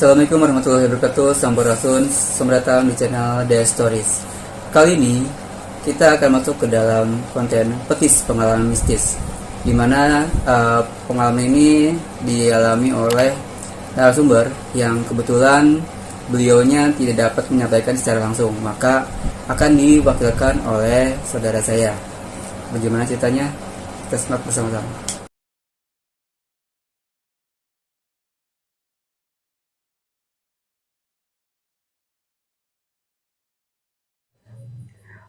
Assalamualaikum warahmatullahi wabarakatuh. Sampurasun, selamat datang di channel The Stories. Kali ini kita akan masuk ke dalam konten petis pengalaman mistis, di mana pengalaman ini dialami oleh narasumber yang kebetulan beliaunya tidak dapat menyampaikan secara langsung, maka akan diwakilkan oleh saudara saya. Bagaimana ceritanya? Kita simak bersama-sama.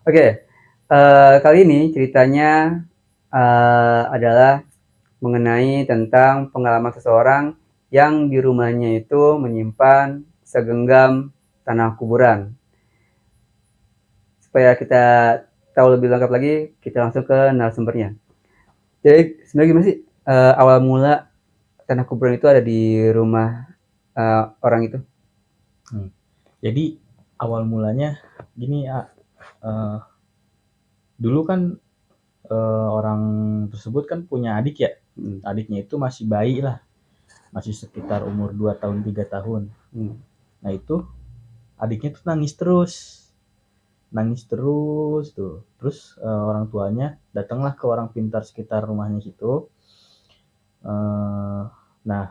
Oke, kali ini ceritanya adalah mengenai tentang pengalaman seseorang yang di rumahnya itu menyimpan segenggam tanah kuburan. Supaya kita tahu lebih lengkap lagi, kita langsung ke narasumbernya. Jadi sebenarnya gimana sih awal mula tanah kuburan itu ada di rumah orang itu? Jadi awal mulanya gini ya, dulu kan orang tersebut kan punya adik ya. Adiknya itu masih bayi lah, masih sekitar umur 2 tahun 3 tahun. Nah itu adiknya tuh nangis terus tuh. Terus orang tuanya datanglah ke orang pintar sekitar rumahnya situ. Nah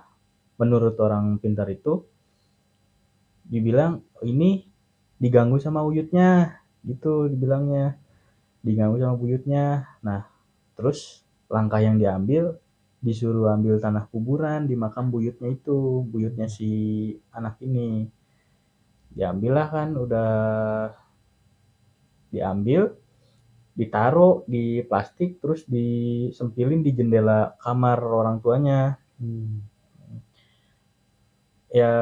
menurut orang pintar itu dibilang ini diganggu sama uyutnya gitu, dibilangnya diganggu sama buyutnya. Nah terus langkah yang diambil, disuruh ambil tanah kuburan di makam buyutnya si anak ini. Diambil lah kan, udah diambil, ditaruh di plastik, terus disempilin di jendela kamar orang tuanya. Ya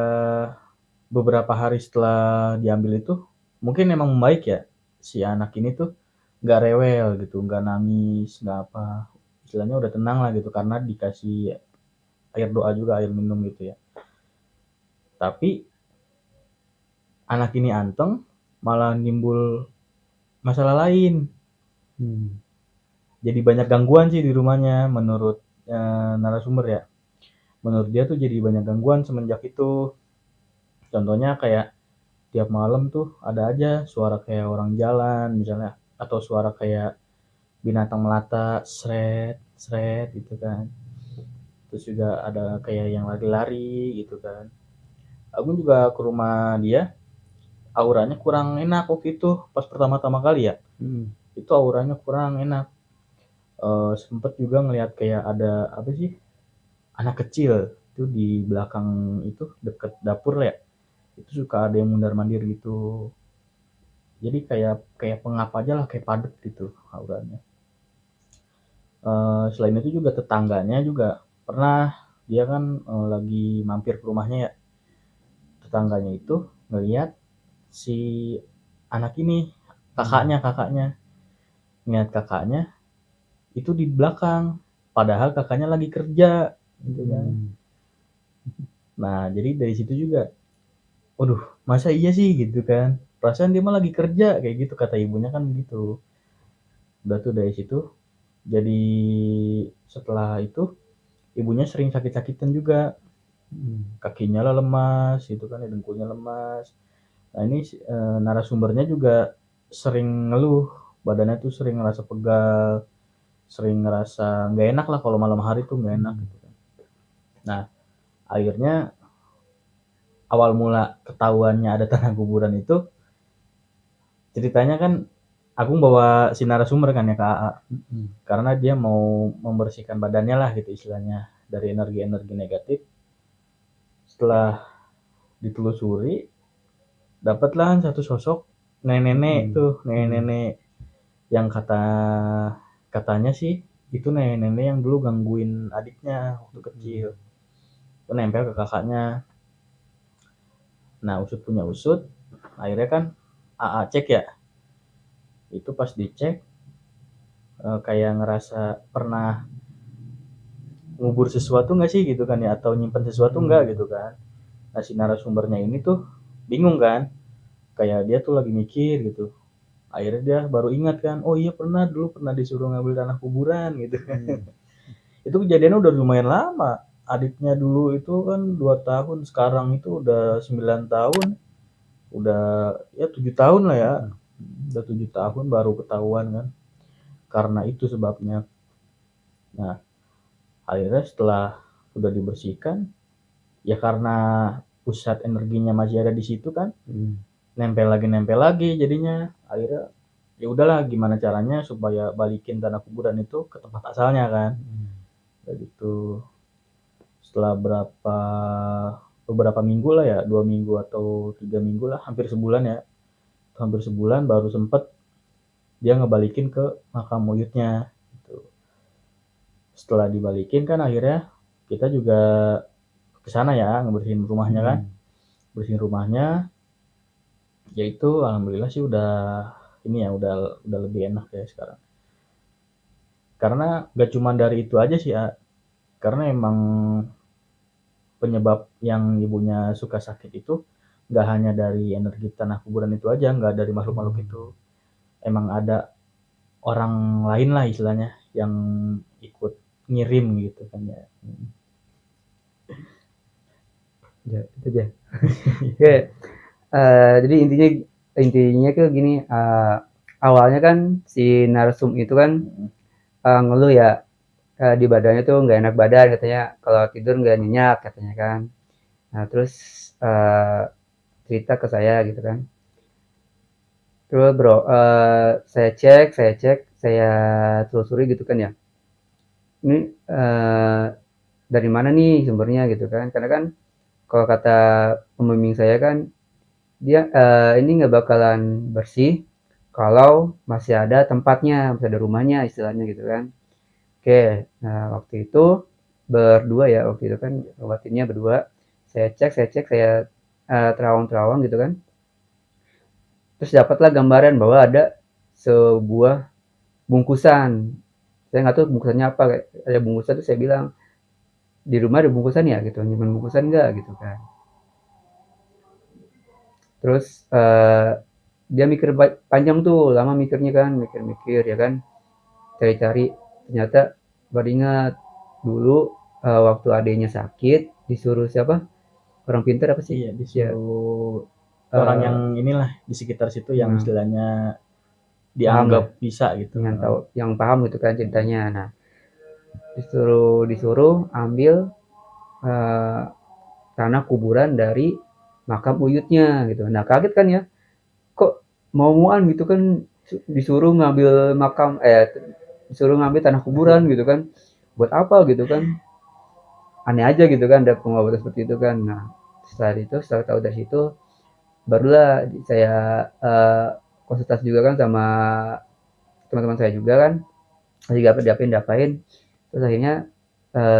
beberapa hari setelah diambil itu mungkin emang membaik ya, si anak ini tuh nggak rewel gitu, nggak nangis, nggak apa, istilahnya udah tenang lah gitu karena dikasih air doa juga, air minum gitu ya. Tapi anak ini anteng, malah nimbul masalah lain. Jadi banyak gangguan sih di rumahnya menurut narasumber ya. Menurut dia tuh jadi banyak gangguan semenjak itu. Contohnya kayak tiap malam tuh ada aja suara kayak orang jalan misalnya, atau suara kayak binatang melata, sret sret gitu kan. Terus juga ada kayak yang lari-lari gitu kan. Aku juga ke rumah dia, auranya kurang enak waktu itu pas pertama-tama kali ya. Itu auranya kurang enak. Sempet juga ngelihat kayak ada apa sih, anak kecil itu di belakang itu deket dapur ya, itu suka ada yang mundar mandir gitu. Jadi kayak pengap aja lah, kayak padet gitu auranya. Selain itu juga tetangganya juga pernah, dia kan lagi mampir ke rumahnya ya, tetangganya itu ngelihat si anak ini, kakaknya ngeliat kakaknya itu di belakang, padahal kakaknya lagi kerja gitu kan. Nah jadi dari situ juga, waduh masa iya sih gitu kan, perasaan dia mah lagi kerja kayak gitu, kata ibunya kan begitu. Udah tuh dari situ, jadi setelah itu ibunya sering sakit-sakitan juga. Kakinya lah lemas gitu kan, dengkulnya lemas. Nah ini narasumbernya juga sering ngeluh, badannya tuh sering ngerasa pegal, sering ngerasa nggak enak lah kalau malam hari tuh nggak enak gitu kan. Nah akhirnya awal mula ketahuannya ada tanah kuburan itu, ceritanya kan Agung bawa si narasumber kan ya ke AA, karena dia mau membersihkan badannya lah gitu istilahnya dari energi-energi negatif. Setelah ditelusuri, dapatlah satu sosok nenek-nenek tuh, nenek-nenek yang katanya sih itu nenek-nenek yang dulu gangguin adiknya waktu kecil. Itu nempel ke kakaknya. Nah usut punya usut, akhirnya kan AA cek ya. Itu pas dicek kayak ngerasa pernah ngubur sesuatu nggak sih gitu kan ya, atau nyimpen sesuatu nggak gitu kan. Nah si narasumbernya ini tuh bingung kan, kayak dia tuh lagi mikir gitu. Akhirnya dia baru ingat kan, oh iya dulu pernah disuruh ngambil tanah kuburan gitu kan. Itu kejadiannya udah lumayan lama, adiknya dulu itu kan 2 tahun, sekarang itu udah 9 tahun, udah ya 7 tahun lah ya. Udah 7 tahun baru ketahuan kan. Karena itu sebabnya. Nah, akhirnya setelah udah dibersihkan, ya karena pusat energinya masih ada di situ kan, nempel lagi jadinya. Akhirnya ya udahlah, gimana caranya supaya balikin tanah kuburan itu ke tempat asalnya kan. Kayak gitu. Setelah beberapa minggu lah ya, 2 minggu atau 3 minggu lah, hampir sebulan baru sempet dia ngebalikin ke makam buyutnya gitu. Setelah dibalikin kan akhirnya kita juga kesana ya, ngebersihin rumahnya kan, bersihin rumahnya. Ya itu alhamdulillah sih udah ini ya, udah lebih enak ya sekarang. Karena gak cuma dari itu aja sih ya, karena emang penyebab yang ibunya suka sakit itu nggak hanya dari energi tanah kuburan itu aja, nggak dari makhluk-makhluk itu. Emang ada orang lain lah istilahnya yang ikut ngirim gitu kan ya. Ya, itu aja. Oke, jadi intinya ke gini, awalnya kan si narsum itu kan ngeluh ya, di badannya tuh nggak enak badan katanya, kalau tidur nggak nyenyak katanya kan. Nah terus cerita ke saya gitu kan. Terus bro, saya telusuri gitu kan ya. Ini dari mana nih sumbernya gitu kan? Karena kan kalau kata pembimbing saya kan, dia ini nggak bakalan bersih kalau masih ada tempatnya, masih ada rumahnya istilahnya gitu kan. Oke, nah waktu itu berdua ya, waktu itu kan obatinnya berdua. Saya cek, saya terawang-terawang gitu kan. Terus dapatlah gambaran bahwa ada sebuah bungkusan. Saya nggak tahu bungkusannya apa, ada bungkusan tuh saya bilang, di rumah ada bungkusan ya gitu, nyimpen bungkusan nggak gitu kan. Terus dia mikir panjang tuh, lama mikirnya kan, mikir-mikir ya kan, cari-cari, ternyata baru ingat dulu waktu adiknya sakit disuruh siapa, orang pintar apa sih Iya, ya, disuruh orang yang inilah di sekitar situ yang istilahnya paham lah, dianggap bisa gitu. yang tahu, yang paham gitu kan ceritanya. Nah disuruh ambil eh, tanah kuburan dari makam buyutnya gitu. Nah kaget kan ya, kok mau-muan gitu kan, disuruh ngambil makam, disuruh ngambil tanah kuburan gitu kan, buat apa gitu kan, aneh aja gitu kan, ada pengobatan seperti itu kan. Nah setelah tahu dari situ, barulah saya konsultasi juga kan sama teman-teman saya juga kan, lagi diapain, terus akhirnya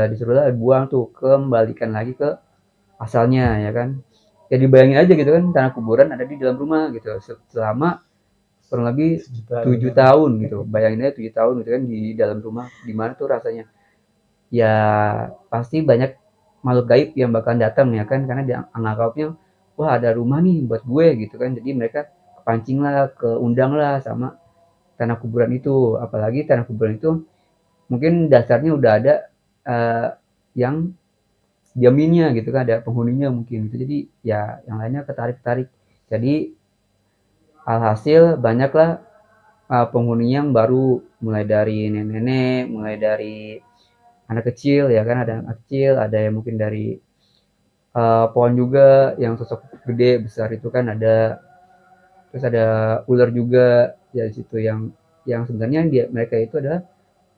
disuruhlah buang tuh, kembalikan lagi ke asalnya ya kan. Ya dibayangin aja gitu kan, tanah kuburan ada di dalam rumah gitu selama kurang lebih 7 tahun gitu. Bayangin aja 7 tahun gitu kan di dalam rumah, gimana tuh rasanya. Ya pasti banyak makhluk gaib yang bakal datang ya kan, karena dia anggapnya wah ada rumah nih buat gue gitu kan. Jadi mereka kepancing lah, keundang lah sama tanah kuburan itu. Apalagi tanah kuburan itu mungkin dasarnya udah ada yang diaminnya gitu kan, ada penghuninya mungkin gitu. Jadi ya yang lainnya ketarik-tarik. Jadi alhasil banyaklah penghuni yang baru, mulai dari nenek-nenek, mulai dari anak kecil ya kan, ada anak kecil, ada yang mungkin dari pohon juga yang sosok gede besar itu kan ada. Terus ada ular juga ya di situ, yang sebenarnya mereka itu adalah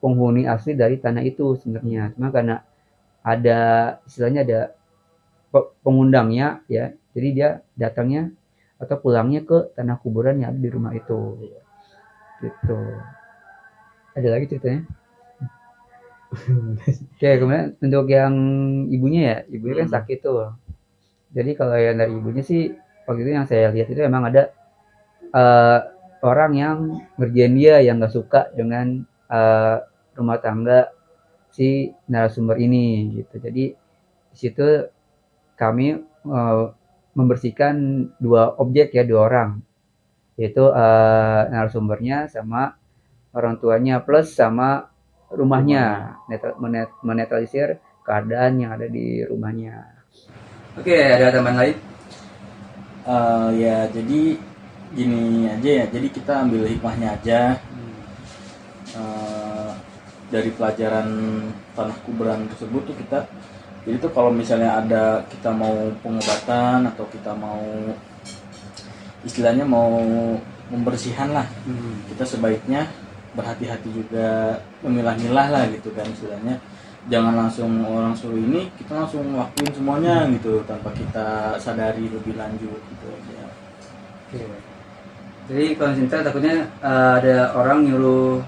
penghuni asli dari tanah itu sebenarnya. Cuma karena ada istilahnya ada pengundangnya ya, jadi dia datangnya atau pulangnya ke tanah kuburan yang ada di rumah itu gitu. Ada lagi ceritanya. Oke, kemudian untuk yang ibunya kan sakit tuh. Jadi kalau yang dari ibunya sih, waktu itu yang saya lihat itu emang ada uh, orang yang ngerjain dia yang nggak suka dengan rumah tangga si narasumber ini gitu. Jadi di situ kami membersihkan dua objek ya, dua orang, yaitu narasumbernya sama orang tuanya plus sama rumahnya, menetralisir keadaan yang ada di rumahnya. Oke, ada tambahan lain? Ya jadi gini aja ya, jadi kita ambil hikmahnya aja dari pelajaran tanah kuburan tersebut tuh kita, jadi tuh kalau misalnya ada kita mau pengobatan atau kita mau istilahnya mau membersihan lah, kita sebaiknya berhati-hati juga, memilah-milah lah gitu kan istilahnya. Jangan langsung orang suruh ini kita langsung lakuin semuanya gitu tanpa kita sadari lebih lanjut gitu aja. Oke. Jadi kalau cinta takutnya ada orang nyuruh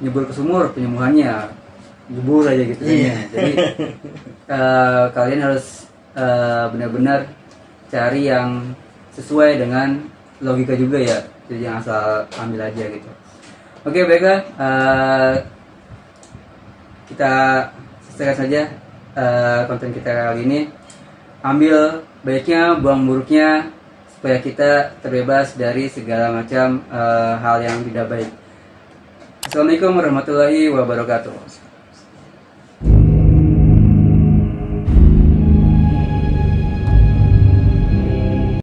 nyebur ke sumur penyembuhannya, nyebur aja gitu kan ya. Jadi kalian harus benar-benar cari yang sesuai dengan logika juga ya. Jadi jangan asal ambil aja gitu. Oke, baiklah. Kita selesaikan saja konten kita kali ini. Ambil baiknya, buang buruknya, supaya kita terbebas dari segala macam hal yang tidak baik. Assalamualaikum warahmatullahi wabarakatuh.